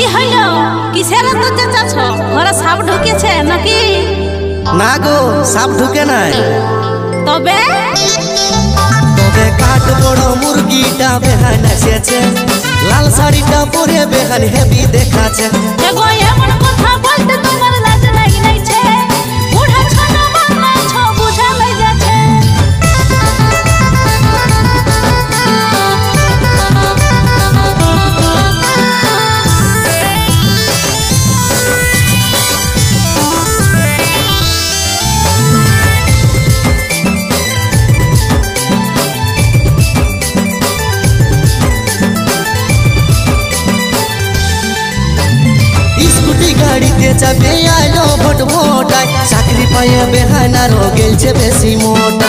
কি হইলো কিসের তো চেঁচাছ ঘরে সাপ ঢুকেছে নাকি? না গো সাপ ঢুকে নাই। তবে তবে কাঠ বড় মুরগিটা বেহান এসেছে, লাল শাড়িটা পরে বেহান হেভি দেখাচ্ছে। এগো এমন কথা বলতে তোমার লাজ লাগি নাইছে, বুড়া ছোট বাংলা ছ বুঝা লই যাচ্ছে। গাড়িতে চাপে আইলো ভোট ভোটায়, চাকরি পাইয়ে বেহানার গেলছে বেশি মোটা।